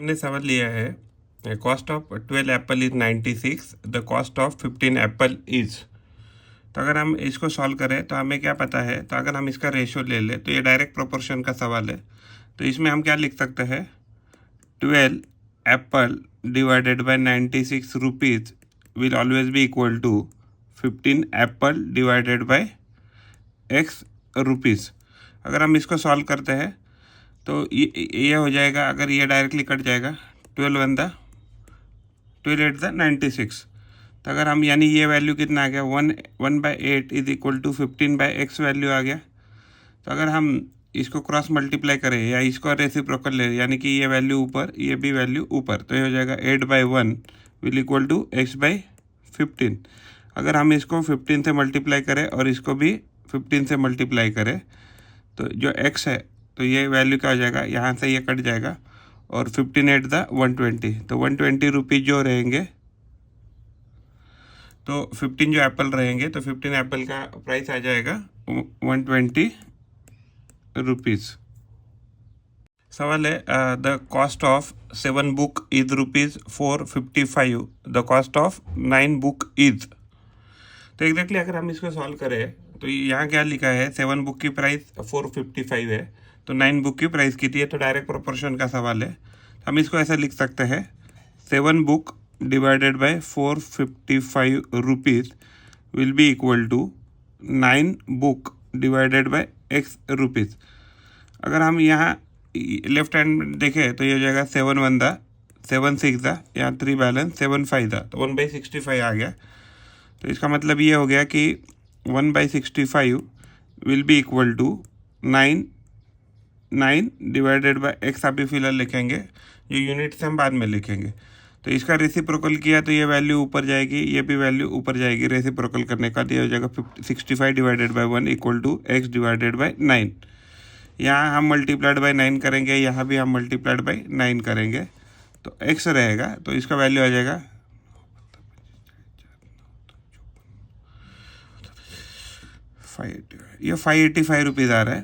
हमने सवाल लिया है cost of 12 Apple is 96, the cost of 15 Apple is. तो अगर हम इसको सॉल्व करें तो हमें क्या पता है, तो अगर हम इसका रेशो ले लें तो ये डायरेक्ट प्रोपोर्शन का सवाल है। तो इसमें हम क्या लिख सकते हैं, 12 apple divided by 96 rupees will always be equal to 15 apple divided by x rupees. अगर हम इसको सॉल्व करते हैं तो ये हो जाएगा, अगर ये डायरेक्टली कट जाएगा, 12 8 96। तो अगर हम यानी ये वैल्यू कितना आ गया, 1/8 is equal to 15/x value आ गया। तो अगर हम इसको क्रॉस मल्टीप्लाई करें या इसको रेसिप्रोकल ले, यानी कि ये वैल्यू ऊपर ये भी वैल्यू ऊपर, तो ये हो जाएगा 8/1 विल इक्वल टू x/15। अगर हम इसको 15 से मल्टीप्लाई करें और इसको भी 15 से मल्टीप्लाई करें तो जो x है तो ये वैल्यू क्या हो जाएगा, यहाँ से ये कट जाएगा और 15 8 120, तो 120 रुपीज़ जो रहेंगे, तो 15 जो एप्पल रहेंगे तो 15 एप्पल का प्राइस आ जाएगा 120 रुपीज़। सवाल है the cost of 7 book is ₹455, the cost of 9 book is. तो एग्जैक्टली अगर हम इसको सॉल्व करें तो यहाँ क्या लिखा है, 7 बुक की प्राइस 455 है, तो 9 बुक की प्राइस कितनी है, तो डायरेक्ट प्रोपोर्शन का सवाल है। हम इसको ऐसा लिख सकते हैं, 7 book divided by 455 rupees will be equal to 9 book divided by x rupees. अगर हम यहाँ लेफ्ट हैंड देखें तो ये हो जाएगा 7 1 7 6 यहाँ 3 बैलेंस 7 5 तो 1/65 आ गया। तो इसका मतलब ये हो गया कि 1/65 will be equal to 9 divided by x अभी फिलहाल लिखेंगे, जो यूनिट्स हम बाद में लिखेंगे। तो इसका रेसिप्रोकल किया तो ये वैल्यू ऊपर जाएगी, ये भी वैल्यू ऊपर जाएगी रेसिप्रोकल करने का, तो ये हो जाएगा 65 divided by 1 equal to x divided by 9। यहाँ हम मल्टीप्लाइड बाय 9 करेंगे, यहाँ भी हम मल्टीप्लाइड बाय 9 करेंगे, तो x रहेगा, तो इसका वैल्यू आ जाएगा ये 585 रुपीज़ आ रहा है।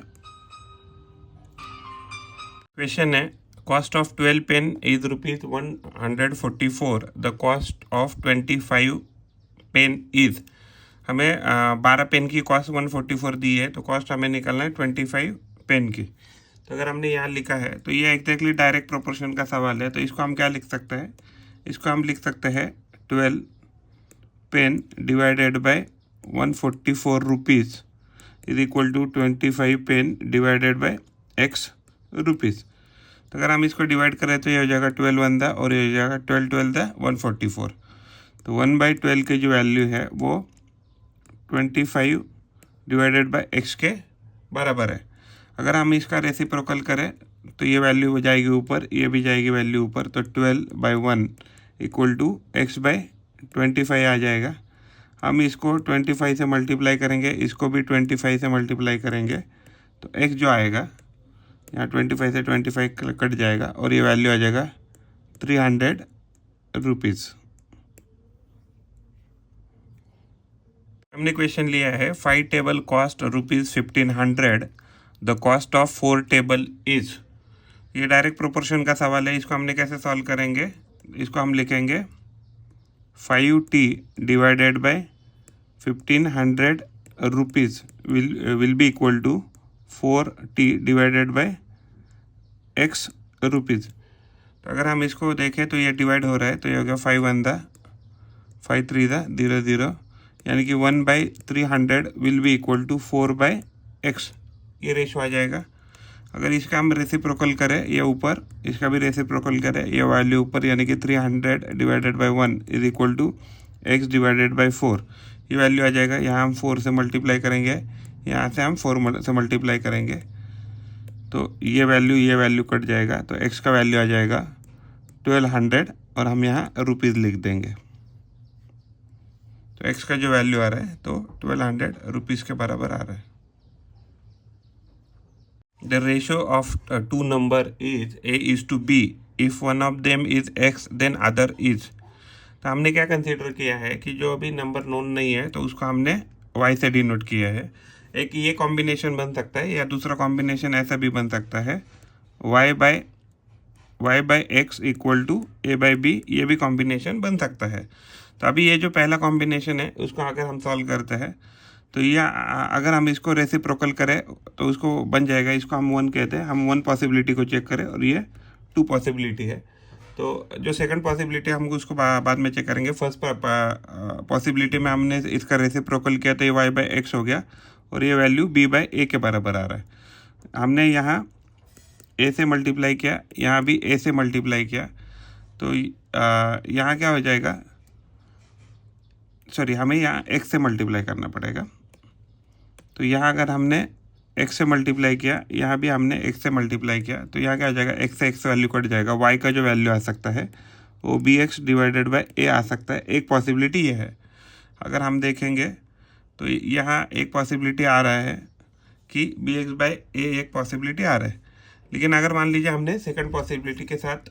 क्वेश्चन है cost of 12 pen is ₹144, the cost of 25 pen is. हमें 12 पेन की कॉस्ट 144 दी है, तो कॉस्ट हमें निकालना है 25 पेन की। तो अगर हमने यहाँ लिखा है तो ये एग्जैक्टली डायरेक्ट प्रोपोर्शन का सवाल है। तो इसको हम क्या लिख सकते हैं, इसको हम लिख सकते हैं 12 pen divided by 144 rupees is equal to 25 pen divided by x rupees. तो अगर हम इसको डिवाइड करें तो ये हो जाएगा 12 1 और ये हो जाएगा 12 12 144। तो 1/12 की जो वैल्यू है वो 25 डिवाइडेड बाय x के बराबर है। अगर हम इसका रेसिप्रोकल करें तो ये वैल्यू हो जाएगी ऊपर, ये भी जाएगी वैल्यू ऊपर, तो 12/1 इक्वल टू x/25 आ जाएगा। हम इसको 25 से मल्टीप्लाई करेंगे, इसको भी 25 से मल्टीप्लाई करेंगे, तो x जो आएगा यहाँ 25 से 25 कट जाएगा और ये वैल्यू आ जाएगा 300 रुपीज़। हमने क्वेश्चन लिया है 5 table cost ₹1500, the cost of 4 table is. ये डायरेक्ट प्रोपोर्शन का सवाल है। इसको हमने कैसे सॉल्व करेंगे, इसको हम लिखेंगे 5t divided by 1500 rupees will be equal to 4t divided by x rupees. तो अगर हम इसको देखें तो ये डिवाइड हो रहा है, तो ये हो गया 5 1 5 3 0 0, यानी कि 1/300 will be equal to 4/x, ये रेशो आ जाएगा। अगर इसका हम रेसिप्रोकल करें ये ऊपर, इसका भी रेसिप्रोकल करें ये वैल्यू ऊपर, यानी कि 300 divided by 1 is equal to x divided by 4, ये वैल्यू आ जाएगा। यहाँ हम 4 से मल्टीप्लाई करेंगे, यहाँ से हम 4 से मल्टीप्लाई करेंगे, तो ये वैल्यू कट जाएगा, तो x का वैल्यू आ जाएगा 1200 और हम यहाँ रुपीज़ लिख देंगे। तो x का जो वैल्यू आ रहा है तो 1200 रुपीज़ के बराबर आ रहा है। The ratio of 2 number is a is to b, if one of them is x then other is। तो हमने क्या कंसीडर किया है कि जो अभी नंबर नोन नहीं है तो उसको हमने y से डिनोट किया है। एक ये कॉम्बिनेशन बन सकता है या दूसरा कॉम्बिनेशन ऐसा भी बन सकता है y y/x equal to a/b, ये भी कॉम्बिनेशन बन सकता है। तो अभी ये जो पहला कॉम्बिनेशन है उसको अगर हम सॉल्व करते हैं तो ये अगर हम इसको रेसिप्रोकल करें तो उसको बन जाएगा, इसको हम 1 कहते हैं। हम 1 पॉसिबिलिटी को चेक करें और ये 2 पॉसिबिलिटी है। तो जो सेकंड पॉसिबिलिटी हम उसको बाद में चेक करेंगे। फर्स्ट पॉसिबिलिटी में हमने इसका रेसिप्रोकल किया तो ये y/x हो गया और ये वैल्यू b/a के बराबर आ रहा है। हमने यहाँ a से मल्टीप्लाई किया, यहाँ भी a से मल्टीप्लाई किया, तो यहाँ क्या हो जाएगा, सॉरी हमें यहाँ x से मल्टीप्लाई करना पड़ेगा। तो यहाँ अगर हमने x से मल्टीप्लाई किया, यहाँ भी हमने x से मल्टीप्लाई किया, तो यहाँ क्या हो जाएगा, x से x वैल्यू कट जाएगा, y का जो वैल्यू आ सकता है वो bx डिवाइडेड बाय a आ सकता है। एक पॉसिबिलिटी ये है। अगर हम देखेंगे तो यहाँ एक पॉसिबिलिटी आ रहा है कि bx बाय a एक पॉसिबिलिटी आ रहा है। लेकिन अगर मान लीजिए हमने सेकंड पॉसिबिलिटी के साथ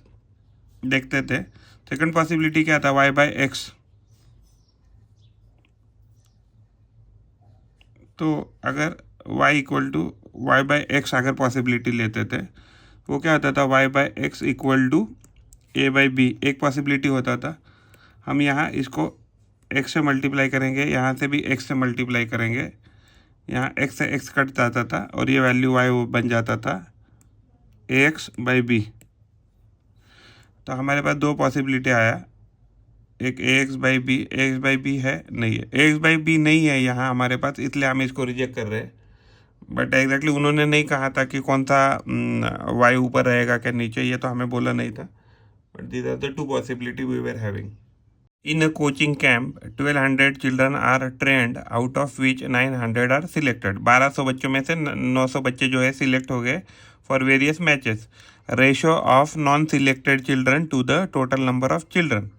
देखते थे, सेकंड पॉसिबिलिटी क्या था, y/x। तो अगर y इक्वल टू y/x अगर पॉसिबिलिटी लेते थे वो क्या होता था, y/x इक्वल टू a/b एक पॉसिबिलिटी होता था। हम यहाँ इसको x से मल्टीप्लाई करेंगे, यहाँ से भी x से मल्टीप्लाई करेंगे, यहाँ x से x कट जाता था और ये वैल्यू y बन जाता था ax/b। तो हमारे पास 2 पॉसिबिलिटी आया, एक ax/b है, नहीं है, ax/b नहीं है यहाँ हमारे पास, इसलिए हम इसको रिजेक्ट कर रहे हैं। बट एग्जैक्टली उन्होंने नहीं कहा था कि कौन सा y ऊपर रहेगा क्या नीचे, ये तो हमें बोला नहीं था। But these are the 2 possibility we were having. In a coaching camp 1200 children are trained, out of which 900 are selected. 1200 बच्चों में से 900 बच्चे जो है सिलेक्ट हो गए for various matches. Ratio of non selected children to the total number of children.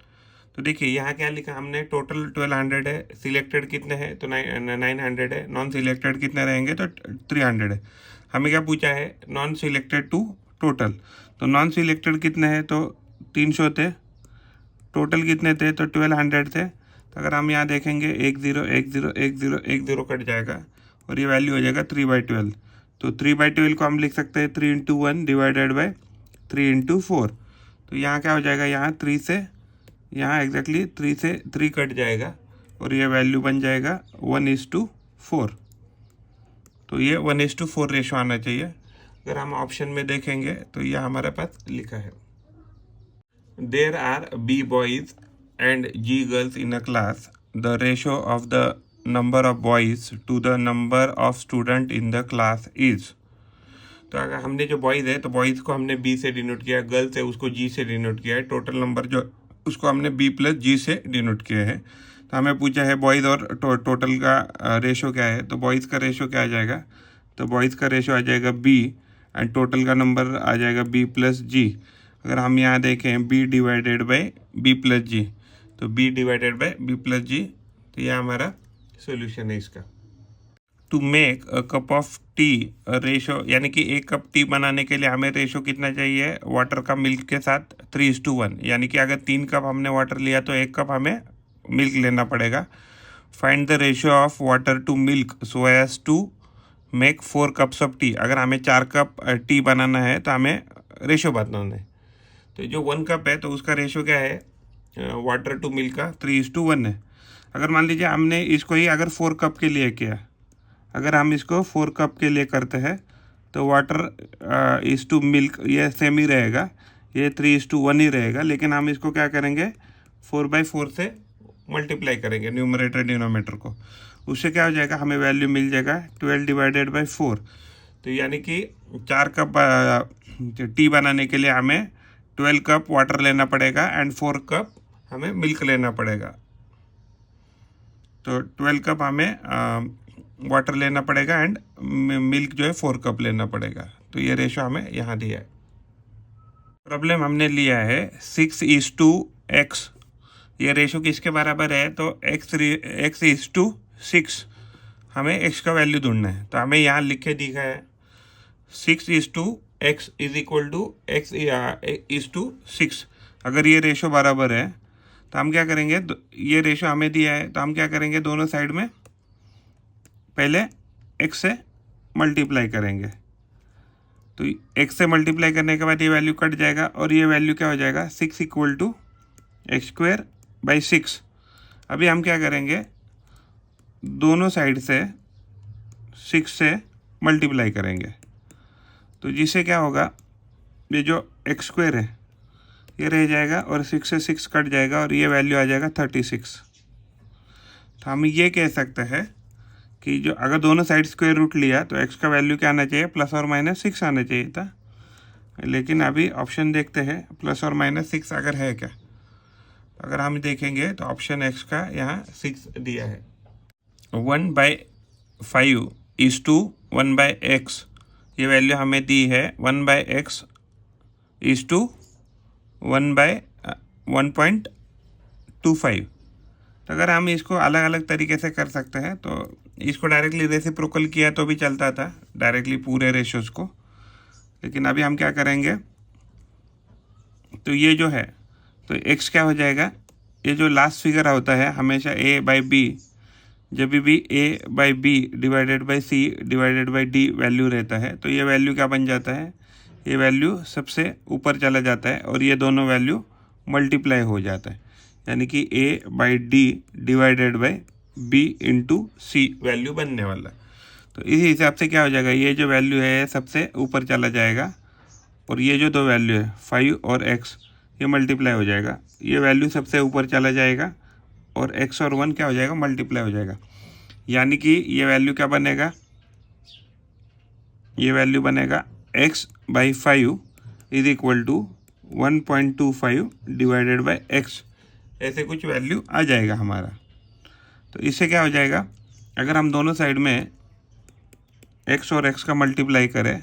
तो देखिए यहाँ क्या लिखा हमने, टोटल 1200 है, सिलेक्टेड कितने हैं तो 900 है, नॉन सिलेक्टेड कितने रहेंगे तो 300 है। हमें क्या पूछा है, नॉन सिलेक्टेड टू टोटल। तो नॉन सिलेक्टेड कितने हैं तो 300 थे, टोटल कितने थे तो 1200 थे। तो अगर हम यहाँ देखेंगे 1 0 1 0 1 0 1 0 कट जाएगा और ये वैल्यू हो जाएगा 3/12। तो 3/12 को हम लिख सकते हैं 3 × 1 डिवाइडेड बाई 3 × 4। तो यहाँ क्या हो जाएगा, यहाँ 3 से यहाँ एग्जैक्टली 3 से 3 कट जाएगा और ये वैल्यू बन जाएगा 1:4। तो ये 1:4 रेशो आना चाहिए। अगर हम ऑप्शन में देखेंगे तो ये हमारे पास लिखा है, there are B boys and G girls in a class, the ratio of the number of boys to the number of student in the class is. तो अगर हमने जो बॉयज़ है तो बॉयज़ को हमने B से डिनोट किया, गर्ल्स है उसको G से डिनोट किया है, टोटल नंबर जो उसको हमने B + G से डिनोट किया है। तो हमें पूछा है बॉयज़ और टोटल का रेशो क्या है। तो बॉयज़ का रेशो क्या आ जाएगा, तो बॉयज़ का रेशो आ जाएगा B एंड टोटल का नंबर आ जाएगा B + G। अगर हम यहाँ देखें B divided by B + G, तो B divided by B + G, तो यह हमारा सोल्यूशन है इसका। To make a cup of tea ratio, यानी कि 1 कप टी बनाने के लिए हमें रेशो कितना चाहिए वाटर का मिल्क के साथ 3:1, यानी कि अगर 3 कप हमने वाटर लिया तो 1 कप हमें मिल्क लेना पड़ेगा। Find the ratio of water to milk so as to make 4 cups of tea. अगर हमें 4 कप टी बनाना है तो हमें रेशो बताना है। तो जो 1 कप है तो उसका रेशो क्या है वाटर टू मिल्क का 3:1 है। अगर मान लीजिए हमने इसको ही अगर 4 कप के लिए किया, अगर हम इसको 4 कप के लिए करते हैं तो वाटर इज टू मिल्क ये सेम ही रहेगा, ये 3:1 ही रहेगा। लेकिन हम इसको क्या करेंगे 4/4 से मल्टीप्लाई करेंगे न्यूमरेटर डिनोमिनेटर को, उससे क्या हो जाएगा हमें वैल्यू मिल जाएगा 12 डिवाइडेड बाई 4। तो यानी कि 4 कप टी बनाने के लिए हमें 12 कप वाटर लेना पड़ेगा एंड 4 कप हमें मिल्क लेना पड़ेगा। तो 12 कप हमें वाटर लेना पड़ेगा एंड मिल्क जो है 4 कप लेना पड़ेगा। तो ये रेशो हमें यहाँ दिया है। प्रॉब्लम हमने लिया है 6:x। ये रेशो किसके बराबर है तो x:6। हमें x का वैल्यू ढूंढना है। तो हमें यहाँ लिख के दिखा है 6:x is equal to x:6। अगर ये रेशो बराबर है तो हम क्या करेंगे, ये रेशो हमें दिया है तो हम क्या करेंगे दोनों साइड में पहले x से मल्टीप्लाई करेंगे। तो x से मल्टीप्लाई करने के बाद ये वैल्यू कट जाएगा और ये वैल्यू क्या हो जाएगा 6 इक्वल टू x²/6। अभी हम क्या करेंगे, दोनों साइड से 6 से मल्टीप्लाई करेंगे, तो जिससे क्या होगा, ये जो x² है ये रह जाएगा और 6 से 6 कट जाएगा और ये वैल्यू आ जाएगा 36। तो हम ये कह सकते हैं कि जो अगर दोनों साइड स्क्वायर रूट लिया तो x का वैल्यू क्या आना चाहिए, ±6 आना चाहिए था। लेकिन अभी ऑप्शन देखते हैं ±6 अगर है क्या। अगर हम देखेंगे तो ऑप्शन x का यहाँ 6 दिया है। 1/5 इज टू 1/x, ये वैल्यू हमें दी है 1/x इज टू 1/1.25। तो अगर हम इसको अलग अलग तरीके से कर सकते हैं, तो इसको डायरेक्टली रेसिप्रोकल किया तो भी चलता था, डायरेक्टली पूरे रेशियोज को। लेकिन अभी हम क्या करेंगे, तो ये जो है तो x क्या हो जाएगा, ये जो लास्ट फिगर होता है हमेशा a/b, जब भी a/b divided by c divided by d value रहता है, तो ये वैल्यू क्या बन जाता है, ये वैल्यू सबसे ऊपर चला जाता है और ये दोनों वैल्यू मल्टीप्लाई हो जाता है, यानी कि a/d divided by b into c value बनने वाला। तो इसी हिसाब से क्या हो जाएगा, ये जो वैल्यू है सबसे ऊपर चला जाएगा और ये जो दो वैल्यू है 5 और x ये मल्टीप्लाई हो जाएगा, ये वैल्यू सबसे ऊपर चला जाएगा और x और 1 क्या हो जाएगा, मल्टीप्लाई हो जाएगा। यानी कि ये वैल्यू क्या बनेगा, ये वैल्यू बनेगा x/5 is equal to 1.25 divided by x, ऐसे कुछ वैल्यू आ जाएगा हमारा। तो इससे क्या हो जाएगा, अगर हम दोनों साइड में x और x का मल्टीप्लाई करें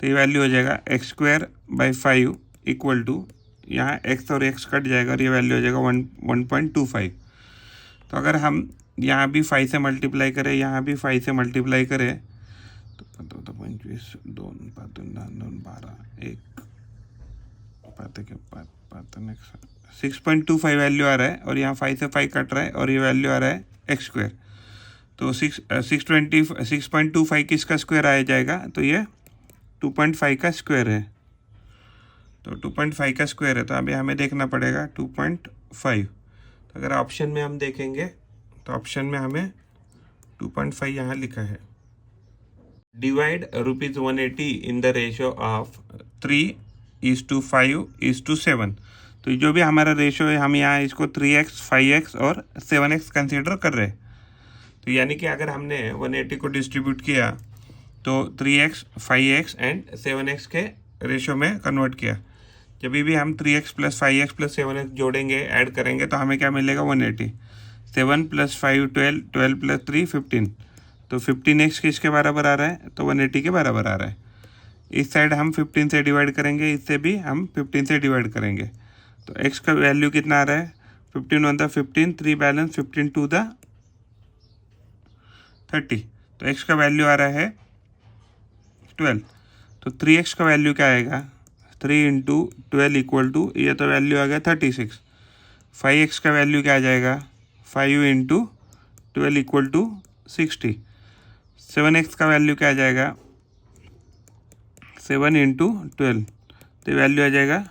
तो ये वैल्यू हो जाएगा x²/5 इक्वल टू, यहाँ x और x कट जाएगा और ये वैल्यू हो जाएगा 1.25। तो अगर हम यहाँ भी 5 से मल्टीप्लाई करें, यहाँ भी 5 से मल्टीप्लाई करें तो 25 2 5 12 1 6.25 वैल्यू आ रहा है और यहाँ 5 से 5 कट रहा है और ये वैल्यू आ रहा है x²। तो 6.25 किसका स्क्वायर आ जाएगा, तो ये 2.5 का स्क्वायर है। तो 2.5 का स्क्वायर है, तो अभी हमें देखना पड़ेगा 2.5। तो अगर ऑप्शन में हम देखेंगे तो ऑप्शन में हमें 2.5 यहाँ लिखा है। Divide ₹180 in the ratio of 3:5:7। तो जो भी हमारा रेशियो है हम यहाँ इसको 3x 5x और 7x कंसीडर कर रहे हैं। तो यानी कि अगर हमने 180 को डिस्ट्रीब्यूट किया तो 3x 5x एंड 7x के रेशियो में कन्वर्ट किया। जब भी हम 3x + 5x + 7x जोड़ेंगे, ऐड करेंगे तो हमें क्या मिलेगा 180। 7 + 5 12, 12 + 3 15। तो 15x किसके बराबर आ रहा है, तो 180 के बराबर आ रहा है। इस साइड हम 15 से डिवाइड करेंगे, इससे भी हम 15 से डिवाइड करेंगे। तो x का वैल्यू कितना आ रहा है, 15 × 15 3 बैलेंस 15 × 30। तो x का वैल्यू आ रहा है 12। तो 3x का वैल्यू क्या आएगा, 3 × 12 इक्वल टू, ये तो वैल्यू आ गया 36। 5x का वैल्यू क्या आ जाएगा, 5 × 12 इक्वल टू 60। 7x का वैल्यू क्या आ जाएगा, 7 × 12, तो वैल्यू आ जाएगा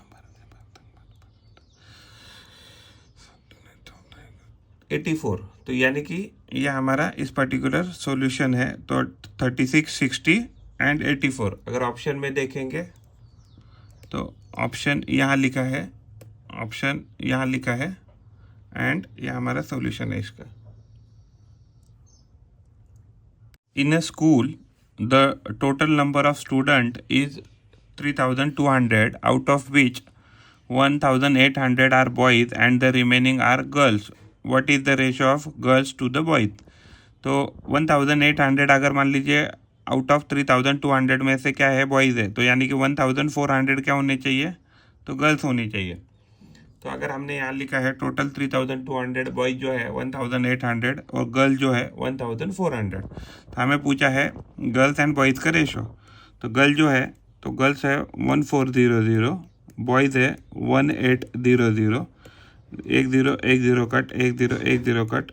84। तो यानी कि यह हमारा इस पर्टिकुलर सॉल्यूशन है। तो 36, 60 एंड 84। अगर ऑप्शन में देखेंगे तो ऑप्शन यहाँ लिखा है, ऑप्शन यहाँ लिखा है एंड यह हमारा सॉल्यूशन है इसका। In a school the total number of student is 3200, out of which 1800 are boys and the remaining are girls. What is the ratio of girls to the boys. तो 1800 अगर मान लीजिए आउट ऑफ 3200 में से क्या है, बॉयज़ है, तो यानी कि 1400 क्या होने चाहिए, तो गर्ल्स होनी चाहिए। तो अगर हमने यहाँ लिखा है टोटल 3200, बॉयज़ जो है 1800 और गर्ल जो है 1400। तो हमें पूछा है गर्ल्स एंड बॉयज़ का रेशो। तो गर्ल जो है तो गर्ल्स है 1400, बॉयज़ है 1800, 1 0 1 0 कट, 1 0 1 0 कट।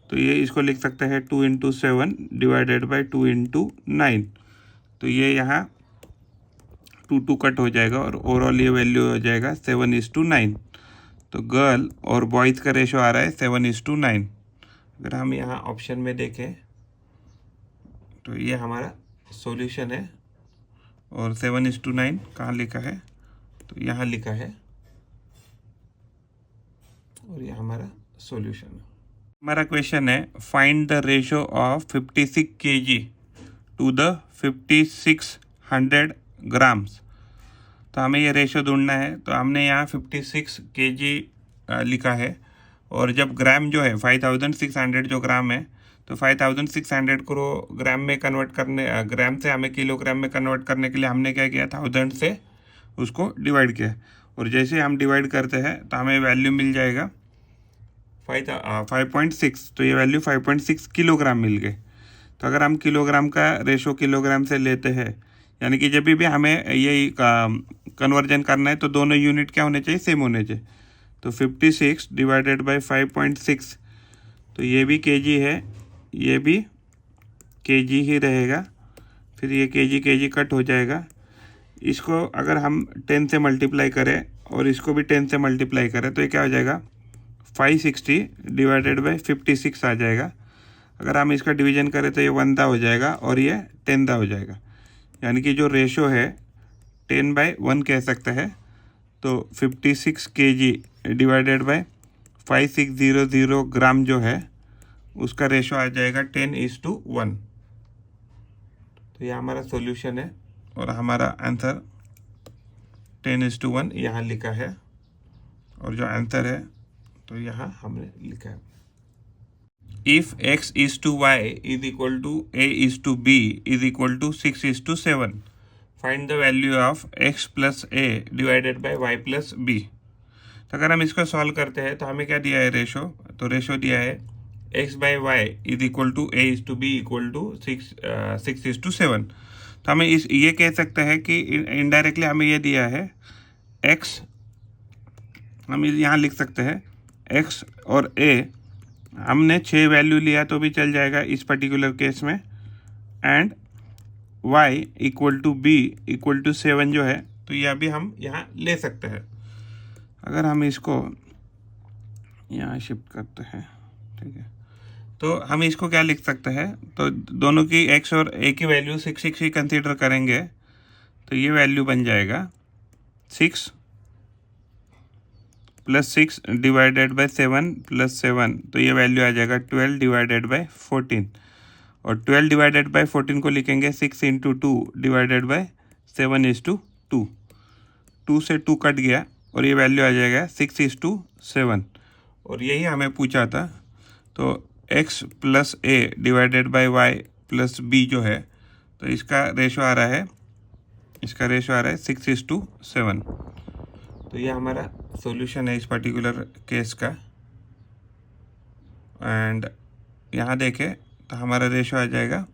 तो ये इसको लिख सकते हैं 2 × 7 डिवाइडेड बाई 2 × 9। तो ये यहाँ 2 कट हो जाएगा और ओवरऑल ये वैल्यू हो जाएगा 7:9। तो गर्ल और बॉयज़ का रेशो आ रहा है 7:9। अगर हम यहाँ ऑप्शन में देखें तो ये हमारा सॉल्यूशन है। और 7:9 कहाँ लिखा है, तो यहाँ लिखा है और ये हमारा सॉल्यूशन है। हमारा क्वेश्चन है find the ratio of 56 kg to the 5600 grams. तो हमें ये रेशो ढूंढना है। तो हमने यहाँ 56 kg लिखा है और जब ग्राम जो है 5600 जो ग्राम है, तो 5600 को ग्राम में कन्वर्ट करने, ग्राम से हमें किलोग्राम में कन्वर्ट करने के लिए हमने क्या किया, 1000 से उसको डिवाइड किया। और जैसे हम डिवाइड करते हैं तो हमें वैल्यू मिल जाएगा 5.6। तो ये वैल्यू 5.6 किलोग्राम मिल गए। तो अगर हम किलोग्राम का रेशो किलोग्राम से लेते हैं, यानी कि जब भी हमें ये कन्वर्जन करना है तो दोनों यूनिट क्या होने चाहिए, सेम होने चाहिए। तो 56 डिवाइडेड बाय 5.6, तो ये भी केजी है, ये भी केजी ही रहेगा। फिर ये केजी कट हो जाएगा। इसको अगर हम 10 से मल्टीप्लाई करें और इसको भी 10 से मल्टीप्लाई करें तो ये क्या हो जाएगा, 560 डिवाइडेड बाय 56 आ जाएगा। अगर हम इसका डिवीजन करें तो ये 1 हो जाएगा और ये 10 हो जाएगा। यानी कि जो रेशो है 10/1 कह सकते हैं। तो 56 kg डिवाइडेड बाय 5600 ग्राम जो है उसका रेशो आ जाएगा 10:1। तो ये हमारा सॉल्यूशन है और हमारा आंसर 10:1 यहाँ लिखा है। और जो आंसर है तो यहाँ हमने लिखा है if x is to y is equal to a is to b is equal to 6:7, find the value of x plus a divided by y plus b। तो अगर हम इसको सॉल्व करते हैं तो हमें क्या दिया है रेशो, तो रेशो दिया है x/y is equal to a is to b equal to 6:7। तो हमें ये कह सकते हैं कि इनडायरेक्टली हमें ये दिया है x, हम यहाँ लिख सकते हैं x और a हमने 6 वैल्यू लिया तो भी चल जाएगा इस पर्टिकुलर केस में, and y equal to b equal to 7 जो है, तो यह भी हम यहाँ ले सकते हैं। अगर हम इसको यहाँ शिफ्ट करते हैं, ठीक है, तो हम इसको क्या लिख सकते हैं, तो दोनों की x और a की वैल्यू 6 ही कंसीडर करेंगे। तो ये वैल्यू बन जाएगा 6 प्लस 6 डिवाइडेड बाय 7 प्लस 7, तो ये वैल्यू आ जाएगा 12 डिवाइडेड बाय 14। और 12 डिवाइडेड बाय 14 को लिखेंगे 6 × 2 डिवाइडेड बाय 7:2। 2 से 2 कट गया और ये वैल्यू आ जाएगा 6:7। और यही हमें पूछा था। तो x plus a divided by y plus b जो है, तो इसका रेशो आ रहा है 6:7। तो ये हमारा सॉल्यूशन है इस पर्टिकुलर केस का। एंड यहाँ देखें तो हमारा रेशो आ जाएगा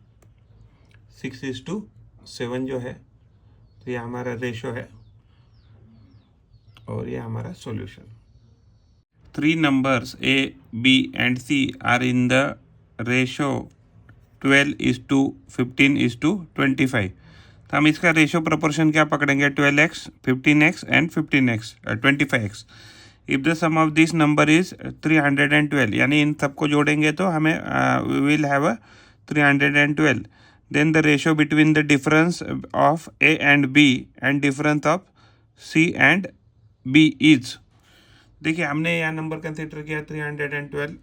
6:7 जो है, तो ये हमारा रेशो है और ये हमारा solution. 3 numbers a, b and c are in the ratio 12:15:25। तो हम इसका रेशो प्रोपोर्शन क्या पकड़ेंगे, 12x, 15x and 15x 25x। If the sum of this number is 312, यानी इन सबको जोड़ेंगे तो हमें we will have 312। Then the ratio between the difference of a and b and difference of c and b is, देखिए हमने यहाँ number consider किया 312,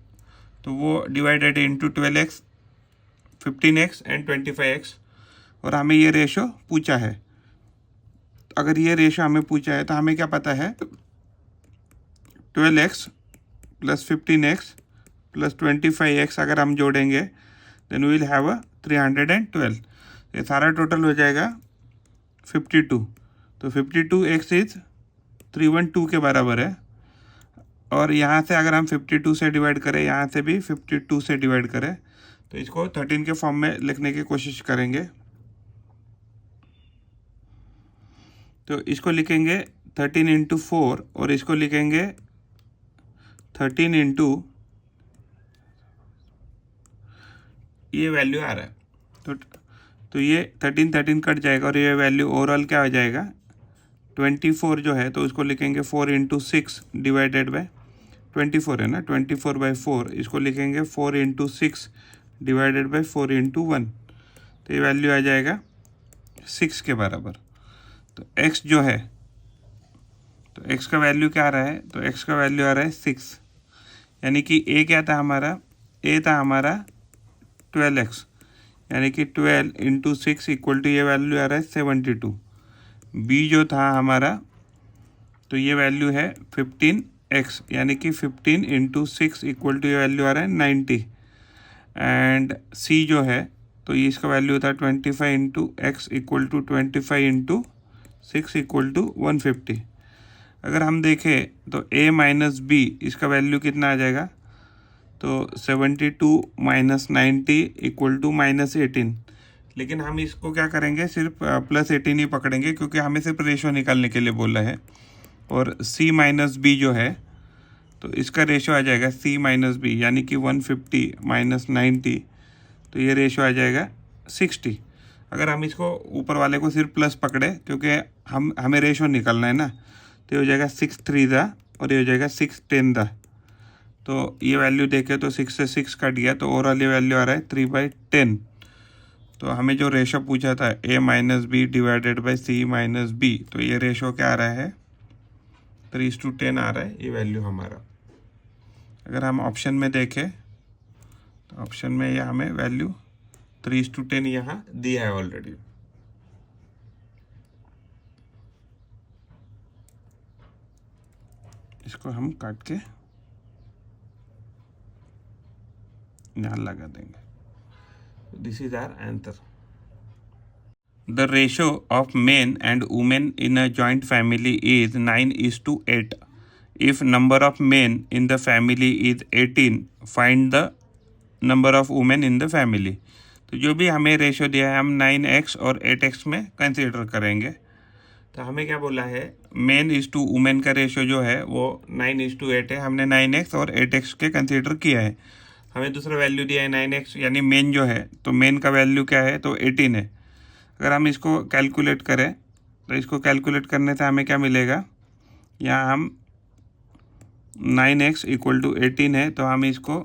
तो वो divided into 12x, 15x and 25x, और हमें ये रेशो पूछा है। अगर ये रेशो हमें पूछा है तो हमें क्या पता है, 12x plus 15x plus 25x अगर हम जोड़ेंगे देन वी विल हैव 312। ये सारा टोटल हो जाएगा 52। तो 52x इज 312 के बराबर है। और यहाँ से अगर हम 52 से डिवाइड करें, यहाँ से भी 52 से डिवाइड करें, तो इसको 13 के फॉर्म में लिखने की कोशिश करेंगे। तो इसको लिखेंगे 13 × 4 और इसको लिखेंगे 13 × ये वैल्यू आ रहा है। तो ये 13 कट जाएगा और ये वैल्यू ओवरऑल क्या हो जाएगा, 24 जो है तो उसको लिखेंगे 4 इंटू 6 डिवाइडेड बाय 24 है ना, 24/4 इसको लिखेंगे 4 इंटू 6 डिवाइडेड बाय 4 इंटू 1, तो ये वैल्यू आ जाएगा 6 के बराबर। तो x जो है, तो x का वैल्यू क्या आ रहा है, तो x का वैल्यू आ रहा है 6, यानी कि a क्या था हमारा, a था हमारा 12x, यानी कि 12 इंटू 6 इक्वल टू ये वैल्यू आ रहा है 72। b जो था हमारा, तो ये वैल्यू है 15x, यानी कि 15 इंटू 6 इक्वल टू ये वैल्यू आ रहा है 90। एंड c जो है, तो ये इसका वैल्यू था 25 into x equal to 25 into 6 equal to 150। अगर हम देखें तो a माइनस बी इसका वैल्यू कितना आ जाएगा, तो 72 माइनस 90 इक्वल टू -18। लेकिन हम इसको क्या करेंगे, सिर्फ +18 ही पकड़ेंगे क्योंकि हमें सिर्फ रेशो निकालने के लिए बोला है। और c माइनस बी जो है, तो इसका रेशो आ जाएगा c माइनस बी, यानी कि 150 माइनस 90, तो ये रेशो आ जाएगा 60। अगर हम इसको ऊपर वाले को सिर्फ प्लस पकड़े क्योंकि हमें रेशो निकालना है ना, तो ये हो जाएगा 6 3 दा और ये हो जाएगा 6 10 दा। तो ये वैल्यू देखे तो 6 से 6 कट गया, तो ओवरऑल ये वैल्यू आ रहा है 3/10। तो हमें जो रेशो पूछा था a minus b divided by c minus b, तो ये रेशो क्या आ रहा है, 3:10 आ रहा है ये वैल्यू हमारा। अगर हम ऑप्शन में देखें तो ऑप्शन में ये हमें वैल्यू 3:10 यहाँ दिया है ऑलरेडी। इसको हम काट के यहाँ लगा देंगे। This is our answer. The ratio of men and women in a joint family is 9:8। If number of men in the family is 18, find the number of women in the family. तो जो भी हमें ratio दिया है हम 9x और 8x में consider करेंगे। तो हमें क्या बोला है, मेन इज टू वुमेन का रेशो जो है वो 9:8 है, हमने 9x और 8x के कंसीडर किया है। हमें दूसरा वैल्यू दिया है 9x, यानी मेन जो है, तो मेन का वैल्यू क्या है, तो 18 है। अगर हम इसको कैलकुलेट करें तो इसको कैलकुलेट करने से हमें क्या मिलेगा, यहाँ हम 9x इक्वल टू 18 है, तो हम इसको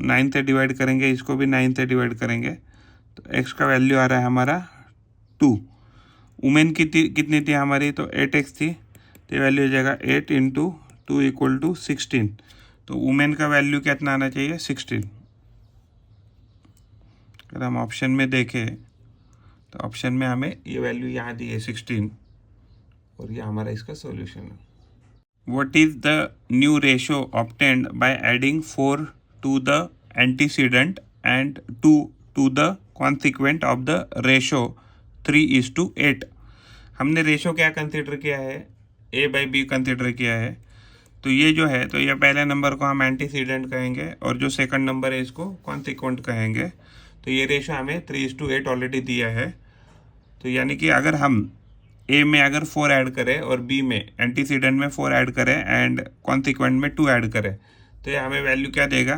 9 से डिवाइड करेंगे, इसको भी 9 से डिवाइड करेंगे, तो x का वैल्यू आ रहा है हमारा 2। वुमेन कितनी थी हमारी, तो 8x थी, तो वैल्यू हो जाएगा 8 इंटू 2 इक्वल टू 16। तो वुमेन का वैल्यू कितना आना चाहिए, 16। अगर हम ऑप्शन में देखें तो ऑप्शन में हमें ये वैल्यू यहाँ दी है 16, और ये हमारा इसका सॉल्यूशन है। What is the new ratio obtained by adding 4 to the antecedent and 2 to the consequent of the ratio 3:8? हमने रेशो क्या कंसिडर किया है, a/b कंसिडर किया है। तो ये जो है, तो ये पहले नंबर को हम एंटीसीडेंट कहेंगे और जो सेकंड नंबर है इसको कॉन्सिक्वेंट कहेंगे। तो ये रेशो हमें 3:8 ऑलरेडी दिया है। तो यानी कि अगर हम ए में अगर 4 ऐड करें और बी में एंटीसीडेंट में 4 ऐड करें एंड कॉन्सिक्वेंट में 2 ऐड करें, तो ये हमें वैल्यू क्या देगा,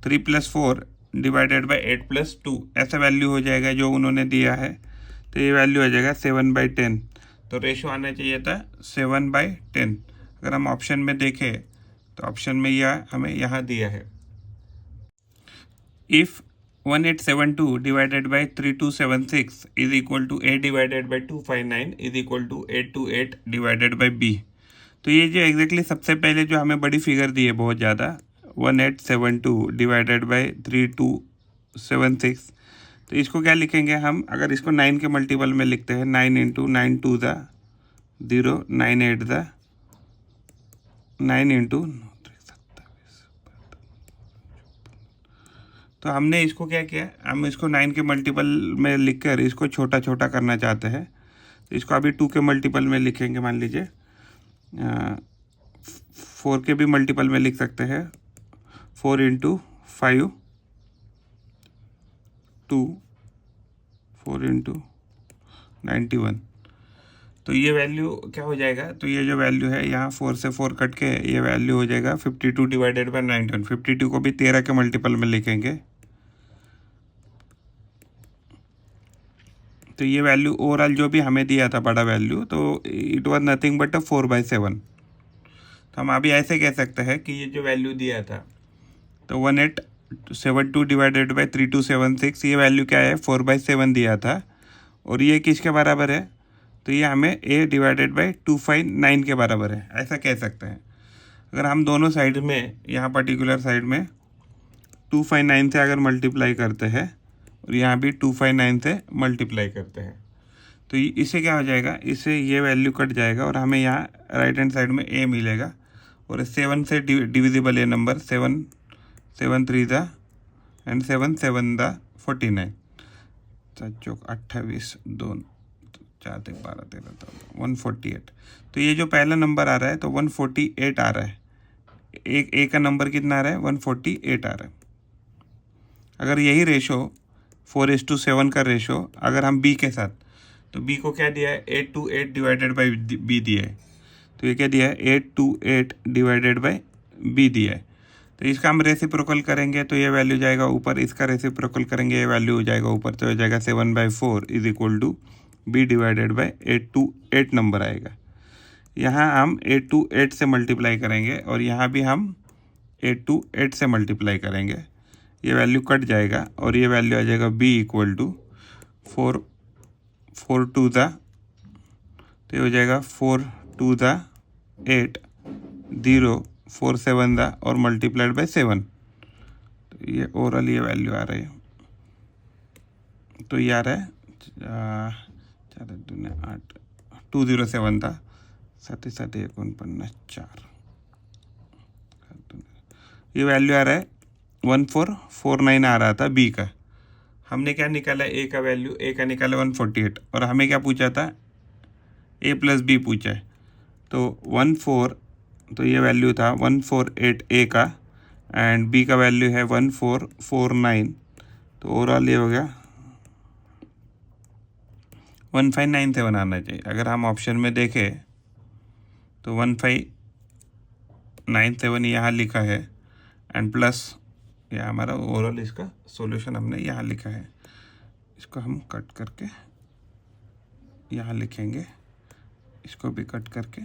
3 + 4 डिवाइडेड बाई 8 + 2, ऐसा वैल्यू हो जाएगा जो उन्होंने दिया है। तो ये वैल्यू हो जाएगा 7/10। तो रेशो आना चाहिए था 7/10। अगर हम ऑप्शन में देखें तो ऑप्शन में यह हमें यहाँ दिया है, if 1872 divided by 3276 is equal to a divided by 259 is equal to 828 divided by b। तो ये जो एग्जैक्टली सबसे पहले जो हमें बड़ी फिगर दी है बहुत ज़्यादा, 1872 डिवाइडेड बाई 3276, तो इसको क्या लिखेंगे हम, अगर इसको 9 के मल्टीपल में लिखते हैं, 9 इंटू 9 2 द 0, 9 8 द 9 इंटू, तो हमने इसको क्या किया, हम इसको 9 के मल्टीपल में लिखकर इसको छोटा छोटा करना चाहते हैं। तो इसको अभी 2 के मल्टीपल में लिखेंगे, मान लीजिए 4 के भी मल्टीपल में लिख सकते हैं, 4 इंटू 5 2, 4 इंटू 91। तो ये वैल्यू क्या हो जाएगा, तो ये जो वैल्यू है यहाँ 4 से 4 कट के ये वैल्यू हो जाएगा 52 डिवाइडेड बाई 91। 52 को भी 13 के मल्टीपल में लिखेंगे, तो ये वैल्यू ओवरऑल जो भी हमें दिया था बड़ा वैल्यू, तो इट वाज नथिंग बट 4/7। तो हम अभी ऐसे कह सकते हैं कि ये जो वैल्यू दिया था तो 1872 डिवाइडेड बाई 3276, ये वैल्यू क्या है 4/7 दिया था, और ये किसके बराबर है, तो ये हमें a डिवाइडेड बाई 259 के बराबर है, ऐसा कह सकते हैं। अगर हम दोनों साइड में, यहाँ पर्टिकुलर साइड में 259 से अगर मल्टीप्लाई करते हैं और यहाँ भी 259 से मल्टीप्लाई करते हैं, तो इससे क्या हो जाएगा, इससे ये वैल्यू कट जाएगा और हमें यहाँ राइट हैंड साइड में a मिलेगा, और 7 से डिविजिबल है नंबर, 7 7 3 दा एंड 7 7 दा 49, 28 2 4 12 13 148। तो ये जो पहला नंबर आ रहा है तो 148 आ रहा है, एक ए का नंबर कितना आ रहा है 148 आ रहा है। अगर यही रेशो 4:7 का रेशो अगर हम बी के साथ, तो बी को क्या दिया है 8 to 8 डिवाइडेड बाई बी दिया है, तो ये क्या दिया है 8 to 8 डिवाइडेड बाई बी दिया है। तो इसका हम रेसिप्रोकल करेंगे तो ये वैल्यू जाएगा ऊपर, इसका रेसिप्रोकल करेंगे ये वैल्यू हो जाएगा ऊपर, तो हो जाएगा 7/4 is equal to b divided by 8 to 8 नंबर आएगा। यहाँ हम 8 to 8 से मल्टीप्लाई करेंगे और यहाँ भी हम 8 to 8 से मल्टीप्लाई करेंगे, ये वैल्यू कट जाएगा और ये वैल्यू आ जाएगा b इक्वल टू 4 2 दा, तो ये हो जाएगा 4 2 दा 8 0 4 7 दा और मल्टीप्लाइड बाई 7, तो ये ओवरऑल ये वैल्यू आ रही है, तो ये आ रहा है 4 2 8 207 था 7 7 49 4, ये वैल्यू आ रहा है 1449 आ रहा था बी का। हमने क्या निकाला ए का वैल्यू, ए का निकाला 148, और हमें क्या पूछा था ए प्लस बी पूछा है, तो 14, तो ये वैल्यू था 148 ए का एंड बी का वैल्यू है 1449, तो ओवरऑल ये हो गया 1597 आना चाहिए। अगर हम ऑप्शन में देखें तो 1597 यहाँ लिखा है एंड प्लस ये हमारा ओवरऑल इसका सॉल्यूशन हमने यहाँ लिखा है, इसको हम कट करके यहाँ लिखेंगे, इसको भी कट करके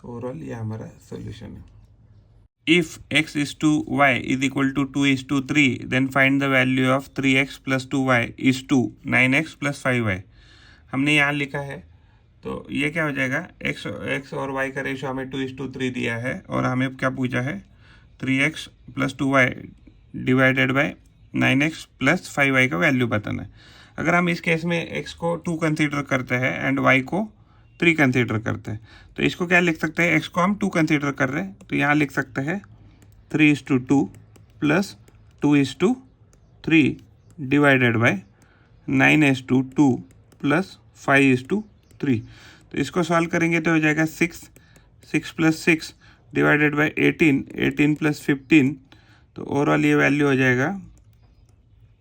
ओवरऑल ये हमारा सॉल्यूशन है। If x is to y is equal to 2:3, then find the value of 3x plus 2y is to 9x plus 5y। हमने यहाँ लिखा है, तो ये क्या हो जाएगा x और y का रेशो हमें 2:3 दिया है और हमें क्या पूछा है 3x plus 2y divided by 9x plus 5y का वैल्यू बताना है। अगर हम इस केस में x को 2 कंसीडर करते हैं एंड y को 3 कंसीडर करते हैं, तो इसको क्या लिख सकते हैं, x को हम 2 कंसीडर कर रहे हैं तो यहाँ लिख सकते हैं 3:2 प्लस 2:3 डिवाइडेड बाई 9:2 प्लस 5:3। तो इसको सॉल्व करेंगे तो हो जाएगा 6 प्लस 6 डिवाइडेड बाई 18 प्लस 15, तो ओवरऑल ये वैल्यू हो जाएगा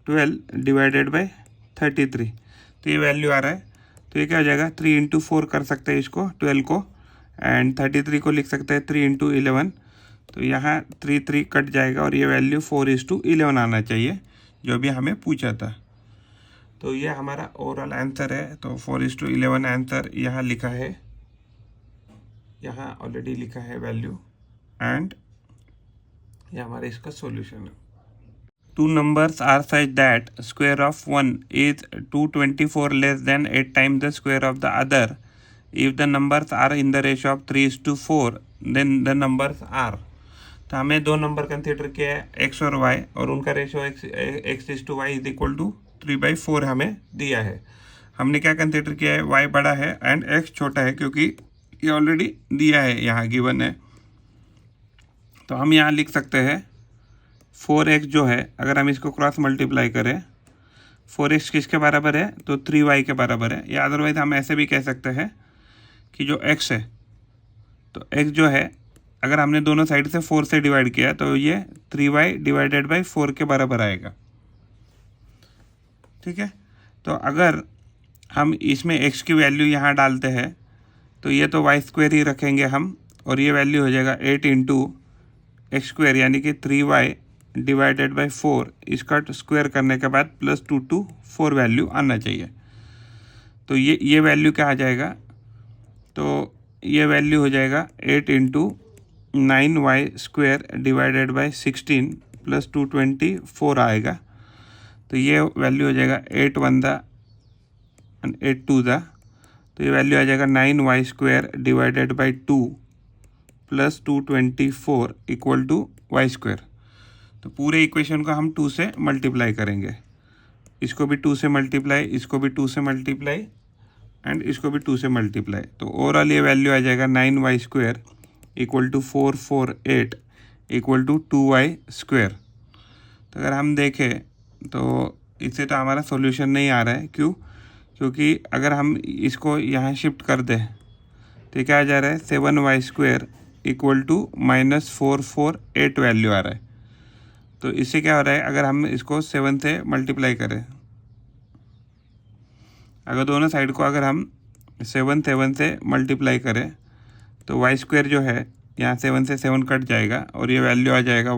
12 डिवाइडेड बाई 33, तो ये वैल्यू आ रहा है। तो ये क्या हो जाएगा 3 into 4 कर सकते हैं इसको 12 को, एंड 33 को लिख सकते हैं 3 into 11, तो यहाँ 3 कट जाएगा और ये वैल्यू 4:11 आना चाहिए जो भी हमें पूछा था। तो ये हमारा ओवरऑल आंसर है, तो 4:11 आंसर यहाँ लिखा है, यहाँ ऑलरेडी लिखा है वैल्यू, एंड ये हमारा इसका सॉल्यूशन है। Two numbers are such that square of one is 224 less than 8 times the square of the other. If the numbers are in the ratio of 3:4, then the numbers are। तो हमें दो number consider किया है x और y, और उनका ratio x:y is equal to 3/4 हमें दिया है। हमने क्या कंसीडर किया है, y बड़ा है एंड x छोटा है, क्योंकि ये ऑलरेडी दिया है, यहाँ गिवन है। तो हम यहाँ लिख सकते हैं 4x जो है, अगर हम इसको क्रॉस मल्टीप्लाई करें 4x किसके बराबर है, तो 3y के बराबर है, या अदरवाइज हम ऐसे भी कह सकते हैं कि जो x है, तो x जो है अगर हमने दोनों साइड से 4 से डिवाइड किया तो ये 3y डिवाइडेड बाई 4 के बराबर आएगा। ठीक है, तो अगर हम इसमें x की वैल्यू यहाँ डालते हैं तो ये तो y² ही रखेंगे हम, और ये वैल्यू हो जाएगा 8 into एक्स स्क्वायर यानी कि 3y डिवाइडेड बाई 4, इसका स्क्वायर करने के बाद प्लस 2 वैल्यू आना चाहिए। तो ये वैल्यू क्या आ जाएगा, तो ये वैल्यू हो जाएगा 8 into 9y square divided by 16 plus 224 आएगा। तो ये वैल्यू हो जाएगा 8 1 दा एंड 8 2 दा, तो ये वैल्यू आ जाएगा 9y square divided by 2 plus 224 equal to y square. तो पूरे इक्वेशन को हम 2 से मल्टीप्लाई करेंगे, इसको भी 2 से मल्टीप्लाई, इसको भी 2 से मल्टीप्लाई एंड इसको भी 2 से मल्टीप्लाई। तो ओवरऑल ये वैल्यू आ जाएगा 9y square equal to 448 equal to 2y square. तो अगर हम देखें तो इससे तो हमारा सॉल्यूशन नहीं आ रहा है, क्यों? क्योंकि अगर हम इसको यहाँ शिफ्ट कर दें तो क्या आ जा रहा है, 7y square equal to -448 value आ रहा है। तो इससे क्या हो रहा है, अगर हम इसको 7 से मल्टीप्लाई करें, अगर दोनों साइड को अगर हम 7 से मल्टीप्लाई करें तो वाई स्क्वायर जो है यहाँ 7 से 7 कट जाएगा और ये वैल्यू आ जाएगा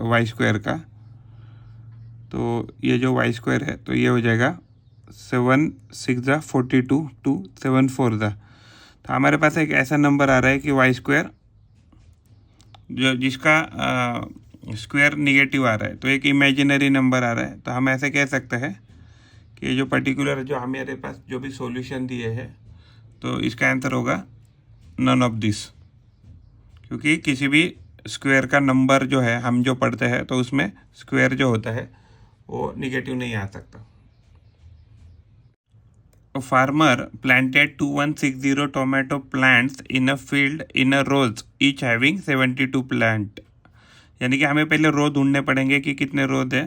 वाई स्क्वायर का। तो ये जो वाई स्क्वायर है तो ये हो जाएगा 7 6 42 2 7 4 दा। तो हमारे पास एक ऐसा नंबर आ रहा है कि वाई स्क्वायर जो जिसका स्क्वायर निगेटिव आ रहा है, तो एक इमेजिनरी नंबर आ रहा है। तो हम ऐसे कह सकते हैं कि जो पर्टिकुलर जो हमारे पास जो भी सॉल्यूशन दिए हैं तो इसका आंसर होगा नन ऑफ दिस, क्योंकि किसी भी स्क्वायर का नंबर जो है हम जो पढ़ते हैं तो उसमें स्क्वायर जो होता है वो निगेटिव नहीं आ सकता। A farmer planted 2160 tomato plants in a field in a rows, each having 72 plant। यानी कि हमें पहले रो ढूंढने पड़ेंगे कि कितने रोज है।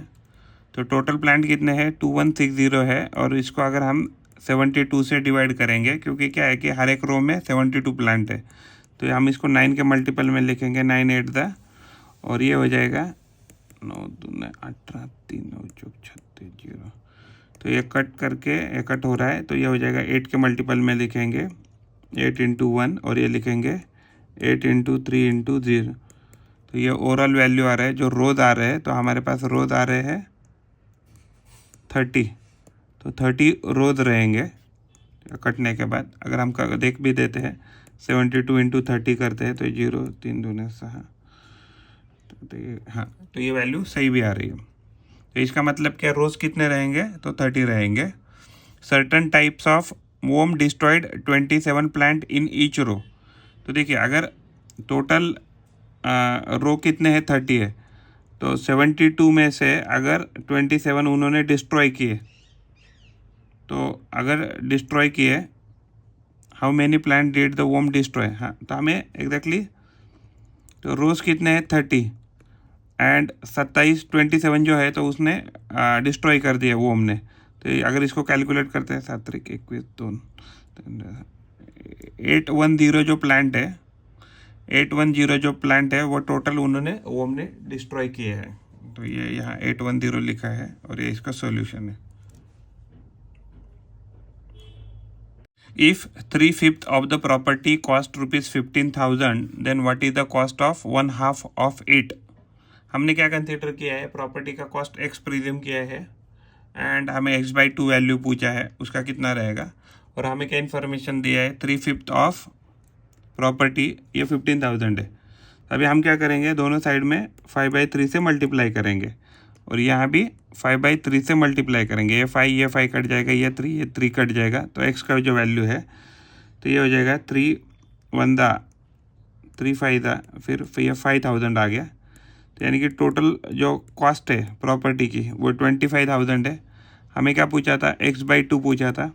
तो टोटल प्लांट कितने हैं, 2160 है, और इसको अगर हम 72 से डिवाइड करेंगे, क्योंकि क्या है कि हर एक रो में 72 प्लांट है, तो हम इसको 9 के मल्टीपल में लिखेंगे, 9 8 दा, और ये हो जाएगा 9 2 18 3 9 4 36 0। तो ये कट करके ये कट हो रहा है, तो ये हो जाएगा 8 के मल्टीपल में लिखेंगे 8 इंटू 1, और ये लिखेंगे 8 इंटू 3 इंटू 0। तो ये ओवरऑल वैल्यू आ रहा है, जो रोज आ रहे हैं, तो हमारे पास रोज आ रहे हैं 30, तो 30 रोज रहेंगे कटने के बाद। अगर हम देख भी देते हैं 72 इंटू 30 करते हैं तो 0 3 2 6, तो ये हाँ, तो ये वैल्यू सही भी आ रही है। तो इसका मतलब क्या, रोज कितने रहेंगे, तो 30 रहेंगे। Certain types of worm destroyed 27 plant in each row. तो देखिए अगर टोटल रो कितने हैं, 30 है, तो 72 में से अगर 27 उन्होंने डिस्ट्रॉय किए, तो अगर डिस्ट्रॉय किए, how many plant did the वोम destroy, हाँ, तो हमें एग्जैक्टली तो रोज कितने हैं 30 एंड 27 जो है तो उसने डिस्ट्रॉय कर दिया वोम ने। तो अगर इसको कैलकुलेट करते हैं 7 3 21 2 810 जो प्लांट है, 810 जो प्लांट है वो टोटल उन्होंने वोम ने डिस्ट्रॉय किए हैं। तो ये यहाँ 810 लिखा है और ये इसका सॉल्यूशन है। If 3/5 of the property cost ₹15,000, then what is the cost of 1/2 of it? हमने क्या कंसीडर किया है, प्रॉपर्टी का कॉस्ट x प्रीज्यूम किया है एंड हमें x/2 वैल्यू पूछा है, उसका कितना रहेगा, और हमें क्या इन्फॉर्मेशन दिया है, 3/5 ऑफ प्रॉपर्टी ये 15,000 है। अभी हम क्या करेंगे, दोनों साइड में 5/3 से मल्टीप्लाई करेंगे और यहाँ भी 5/3 से मल्टीप्लाई करेंगे। ये 5 कट जाएगा, ये 3 कट जाएगा, तो x का जो वैल्यू है तो ये हो जाएगा 3 1 दा 3 5 दा, फिर ये 5,000 आ गया। तो यानी कि टोटल जो कॉस्ट है प्रॉपर्टी की वो 25,000 है। हमें क्या पूछा था, x/2 पूछा था,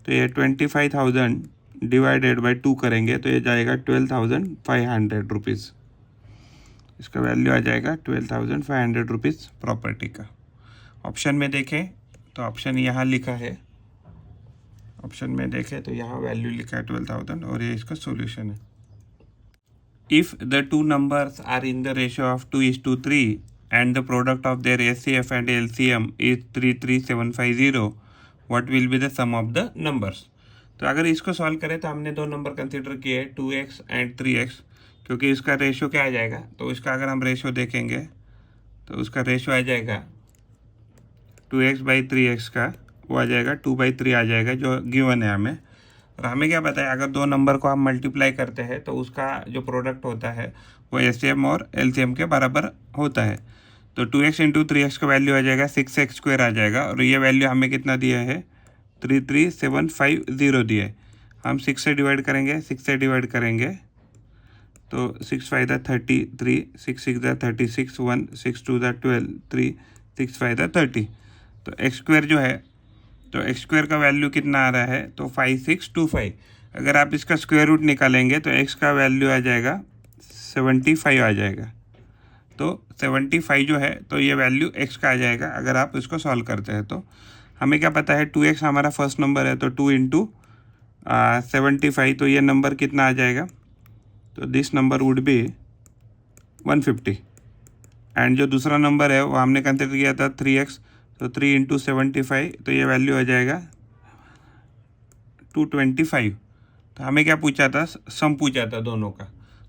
तो ये 25,000 डिवाइडेड बाई 2 करेंगे तो ये जाएगा 12,500 रुपीज़। इसका वैल्यू आ जाएगा 12,500 रुपीज़ प्रॉपर्टी का। ऑप्शन में देखें तो ऑप्शन यहाँ लिखा है, ऑप्शन में देखें तो यहाँ वैल्यू लिखा है 12,000 और ये इसका सॉल्यूशन है। If the two numbers are in the ratio of 2:3 and the product of their HCF and LCM is 33750, what will be the sum of the numbers. तो अगर इसको सॉल्व करें तो हमने दो नंबर कंसिडर किए 2x एंड 3x, क्योंकि इसका रेशो क्या आ जाएगा, तो इसका अगर हम रेशो देखेंगे तो उसका रेशो आ जाएगा 2x/3x का, वो आ जाएगा 2/3 आ जाएगा जो गिवन है हमें। और हमें क्या पता है, अगर दो नंबर को हम मल्टीप्लाई करते हैं तो उसका जो प्रोडक्ट होता है वो एलसीएम और एलसीएम के बराबर होता है। तो 2x × 3x का वैल्यू आ जाएगा 6x² आ जाएगा, और ये वैल्यू हमें कितना दिया है 33750 दिया है। हम 6 से डिवाइड करेंगे, 6 से डिवाइड करेंगे तो 6 × 5 = 33, 6 × 6 = 36, 1 6 × 2 = 12, 3 6 × 5 = 30। तो x² जो है, तो x² का वैल्यू कितना आ रहा है, तो 5625। अगर आप इसका स्क्वायर रूट निकालेंगे तो x का वैल्यू आ जाएगा 75 आ जाएगा। तो 75 जो है, तो ये वैल्यू x का आ जाएगा अगर आप इसको सॉल्व करते हैं। तो हमें क्या पता है 2x हमारा फर्स्ट नंबर है, तो 2 × 75, तो ये नंबर कितना आ जाएगा, तो this number would be 150। And जो दूसरा नंबर है वो हमने कंसिडर किया था 3x, तो 3 × 75, तो ये वैल्यू आ जाएगा 225। तो हमें क्या पूछा था, सम पूछा था दोनों का।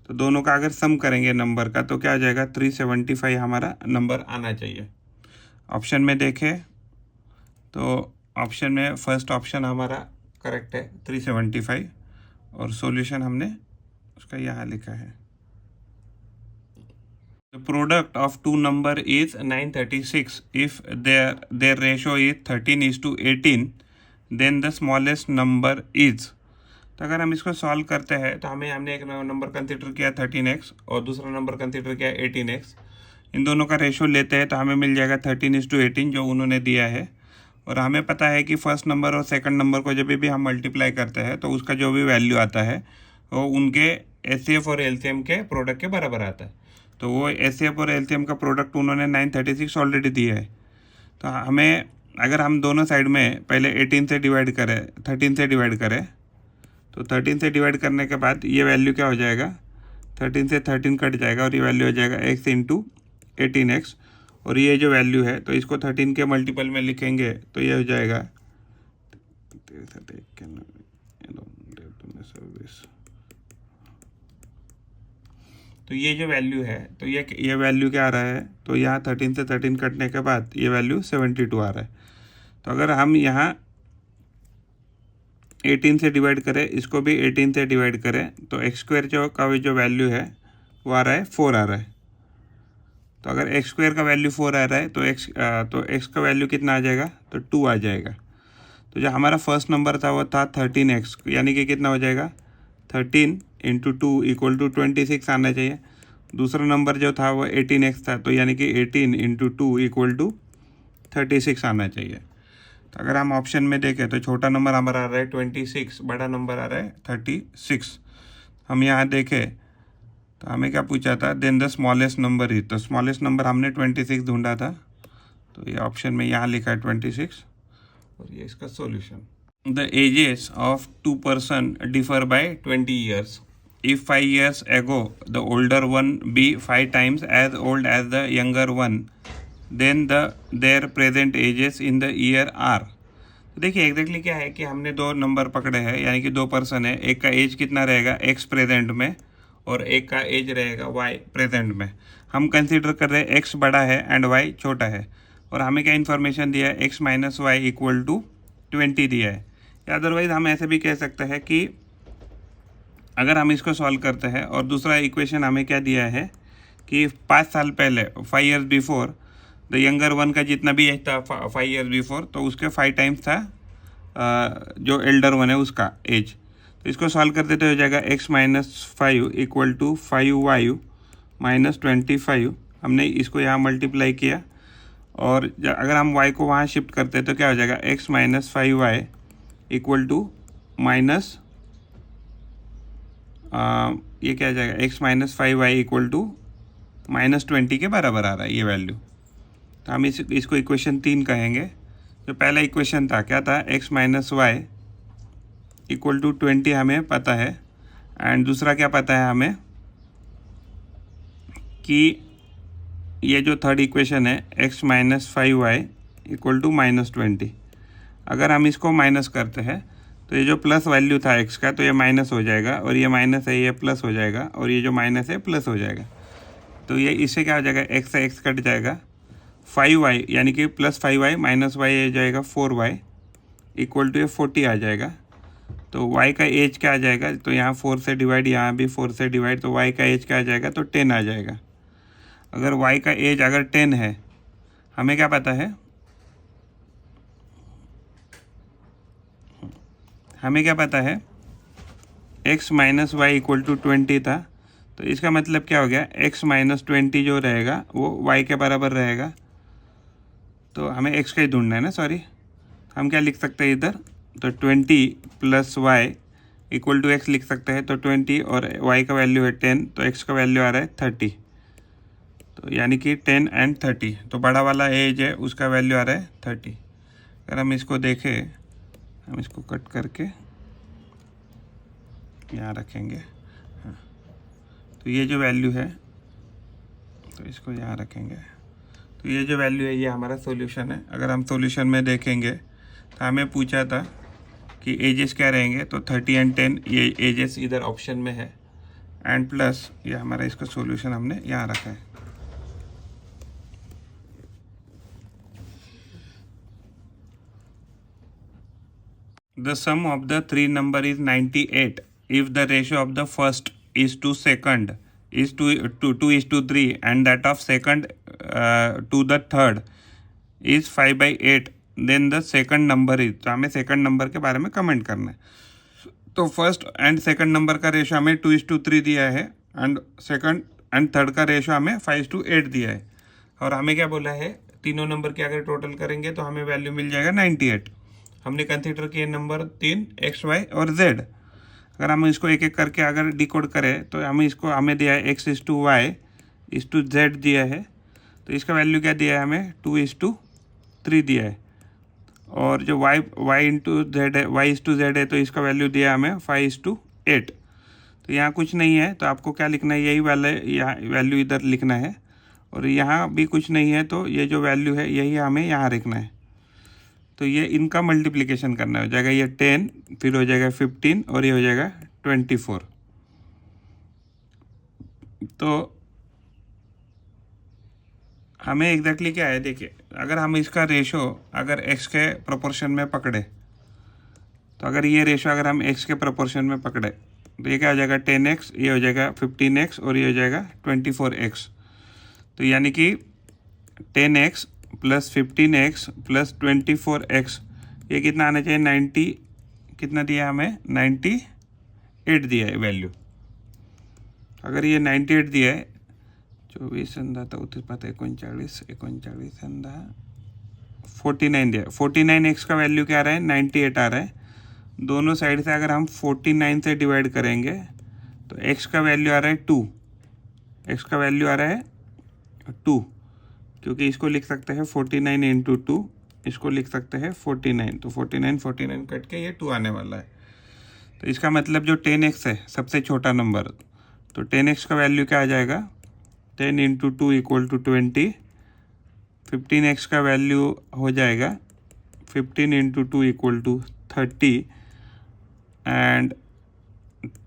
तो दोनों का अगर सम करेंगे नंबर का तो क्या आ जाएगा 375 हमारा नंबर आना चाहिए। ऑप्शन में देखें तो ऑप्शन में फर्स्ट ऑप्शन हमारा करेक्ट है 375, और सॉल्यूशन हमने उसका यहाँ लिखा है। The product of two number is 936. If their ratio is 13:18, then the smallest number is. तो अगर हम इसको सॉल्व करते हैं तो हमने एक नंबर कंसिडर किया 13x और दूसरा नंबर कंसिडर किया 18x। इन दोनों का रेशो लेते हैं तो हमें मिल जाएगा 13:18 जो उन्होंने दिया है। और हमें पता है कि फर्स्ट नंबर और सेकंड नंबर को जब भी हम मल्टीप्लाई करते हैं तो उसका जो भी वैल्यू आता है वो उनके एचसीएफ और एलसीएम के प्रोडक्ट के बराबर आता है। तो वो एचसीएफ और एलसीएम का प्रोडक्ट उन्होंने 936 ऑलरेडी दिया है। तो हमें अगर हम दोनों साइड में पहले 18 से डिवाइड करें, 13 से डिवाइड करें, तो 13 से डिवाइड करने के बाद ये वैल्यू क्या हो जाएगा, 13 से 13 कट जाएगा और ये वैल्यू हो जाएगा x × 18x। और ये जो वैल्यू है तो इसको 13 के मल्टीपल में लिखेंगे तो ये हो जाएगा, तो ये जो वैल्यू है तो ये वैल्यू क्या आ रहा है, तो यहाँ 13 से 13 कटने के बाद ये वैल्यू 72 आ रहा है। तो अगर हम यहाँ 18 से डिवाइड करें, इसको भी 18 से डिवाइड करें, तो x² जो वैल्यू है वो आ रहा है 4 आ रहा है। तो अगर x² का वैल्यू 4 आ रहा है तो x का वैल्यू कितना आ जाएगा, तो 2 आ जाएगा। तो जो हमारा फर्स्ट नंबर था वो था 13x, यानी कि कितना हो जाएगा 13 × 2 = 26 आना चाहिए। दूसरा नंबर जो था वो 18x था, तो यानी कि 18 × 2 = 36 आना चाहिए। तो अगर हम ऑप्शन में देखें तो छोटा नंबर हमारा आ रहा है 26, बड़ा नंबर आ रहा है 36। हम यहाँ देखें तो हमें क्या पूछा था, then the smallest number is, तो स्मॉलेस्ट नंबर हमने 26 ढूंढा था, तो ये ऑप्शन में यहाँ लिखा है 26, और ये इसका solution. The ages of 2 person differ by 20 years. If 5 years ago the older one be 5 times as old as the younger one, then their present ages in the year are. तो देखिए exactly क्या है कि हमने दो number पकड़े हैं, यानी कि 2 पर्सन है, एक का एज कितना रहेगा x प्रेजेंट में और एक का एज रहेगा y प्रेजेंट में। हम कंसीडर कर रहे हैं x बड़ा है एंड y छोटा है, और हमें क्या इन्फॉर्मेशन दिया है, x - y = 20 दिया है। या अदरवाइज हम ऐसे भी कह सकते हैं कि अगर हम इसको सॉल्व करते हैं और दूसरा इक्वेशन हमें क्या दिया है कि 5 साल पहले 5 years before the younger one का जितना भी एज था 5 years बिफोर, तो उसके 5 टाइम्स था जो एल्डर वन है उसका एज। तो इसको सॉल्व करते तो हो जाएगा x - 5 = 5y - 25। हमने इसको यहाँ मल्टीप्लाई किया, और अगर हम y को वहाँ शिफ्ट करते तो क्या हो जाएगा, x - 5y = माइनस ये क्या आ जाएगा, x - 5y = -20 के बराबर आ रहा है ये वैल्यू। तो हम इसको इक्वेशन 3 कहेंगे। जो पहला इक्वेशन था क्या था, x - y = 20 हमें पता है, एंड दूसरा क्या पता है हमें कि ये जो थर्ड इक्वेशन है x - 5y = -20। अगर हम इसको माइनस करते हैं तो ये जो प्लस वैल्यू था x का तो ये माइनस हो जाएगा, और ये माइनस है ये प्लस हो जाएगा, और ये जो माइनस है प्लस हो जाएगा। तो ये इससे क्या हो जाएगा, x से x कट जाएगा, 5y यानी कि प्लस 5y माइनस y आ जाएगा 4y इक्वल टू ये 40 आ जाएगा। तो y का एज क्या आ जाएगा, तो यहाँ 4 से डिवाइड, यहाँ भी 4 से डिवाइड, तो y का एज क्या आ जाएगा, तो 10 आ जाएगा। अगर y का एज अगर 10 है, हमें क्या पता है, हमें क्या पता है x minus y equal to 20 था। तो इसका मतलब क्या हो गया, x माइनस 20 जो रहेगा वो y के बराबर रहेगा। तो हमें x का ही ढूंढना है ना, सॉरी, हम क्या लिख सकते हैं इधर, तो 20 plus y equal to x लिख सकते हैं। तो 20 और y का वैल्यू है 10, तो x का वैल्यू आ रहा है 30। तो यानी कि 10 एंड 30, तो बड़ा वाला एज है उसका वैल्यू आ रहा है 30। अगर हम इसको देखें, हम इसको कट करके यहाँ रखेंगे, हाँ, तो ये जो वैल्यू है, तो इसको यहाँ रखेंगे, तो ये जो वैल्यू है ये हमारा सॉल्यूशन है। अगर हम सॉल्यूशन में देखेंगे तो हमें पूछा था कि एजेस क्या रहेंगे, तो 30 एंड 10 ये एजेस इधर ऑप्शन में है, एंड प्लस ये हमारा इसका सॉल्यूशन हमने यहाँ रखा है। The sum of the three number is 98 if the ratio of the first is to second is to 2 is to 3 and that of second to the third is 5/8, then the second number is, तो हमें second number के बारे में comment करना है। तो first and second number का ratio हमें 2:3 दिया है, एंड सेकंड एंड थर्ड का रेशो हमें 5:8 दिया है, और हमें क्या बोला है, तीनों नंबर की अगर टोटल करेंगे तो हमें वैल्यू मिल जाएगा 98। हमने कंसीडर किए नंबर 3 x, y और z। अगर हम इसको एक एक करके अगर डिकोड करें तो हमें दिया है x:y:z दिया है, तो इसका वैल्यू क्या दिया है हमें, 2:3 दिया है, और जो y/z है, y/z है, तो इसका वैल्यू दिया है हमें 5:8। तो यहाँ कुछ नहीं है, तो आपको क्या लिखना है, यही वाला यहाँ वैल्यू इधर लिखना है, और यहाँ भी कुछ नहीं है, तो ये जो वैल्यू है यही हमें यहाँ रखना है। तो ये इनका मल्टीप्लिकेशन करना हो जाएगा, ये 10 फिर हो जाएगा 15 और ये हो जाएगा 24। तो हमें एग्जैक्टली क्या है, देखिए, अगर हम इसका रेशो अगर x के प्रोपोर्शन में पकड़े, तो अगर ये रेशो अगर हम x के प्रोपोर्शन में पकड़े तो ये क्या हो जाएगा, 10x, ये हो जाएगा 15x और ये हो जाएगा 24x। तो यानी कि 10x plus 15x plus 24x, ये कितना आना चाहिए, 90, कितना दिया हमें, 98 दिया है वैल्यू। अगर ये 98 दिया है, 24 अंदा 34 39 39 अंदा 49 दिया, 49x का वैल्यू क्या आ रहा है, 98 आ रहा है। दोनों साइड से अगर हम 49 से डिवाइड करेंगे तो x का वैल्यू आ रहा है 2, x का वैल्यू आ रहा है 2, क्योंकि इसको लिख सकते हैं 49 इंटू 2, इसको लिख सकते हैं 49, तो 49 कट के ये 2 आने वाला है। तो इसका मतलब जो 10x है सबसे छोटा नंबर, तो 10x का वैल्यू क्या आ जाएगा, 10 इंटू 2 इक्वल टू 20। 15x का वैल्यू हो जाएगा 15 into 2 equal to 30, and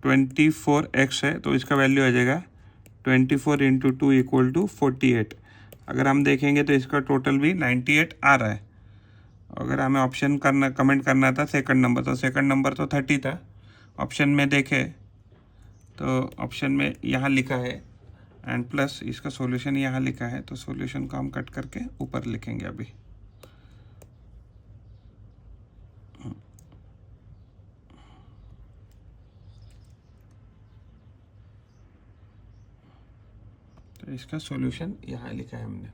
24x है तो इसका वैल्यू आ जाएगा 24 इंटू 2 इक्वल टू 48। अगर हम देखेंगे तो इसका टोटल भी 98 आ रहा है। अगर हमें ऑप्शन करना, कमेंट करना था सेकंड नंबर, तो सेकंड नंबर तो 30 था। ऑप्शन में देखें तो ऑप्शन में यहाँ लिखा है, एंड प्लस इसका सॉल्यूशन यहाँ लिखा है, तो सॉल्यूशन को हम कट करके ऊपर लिखेंगे अभी। तो इसका सॉल्यूशन यहाँ लिखा है हमने।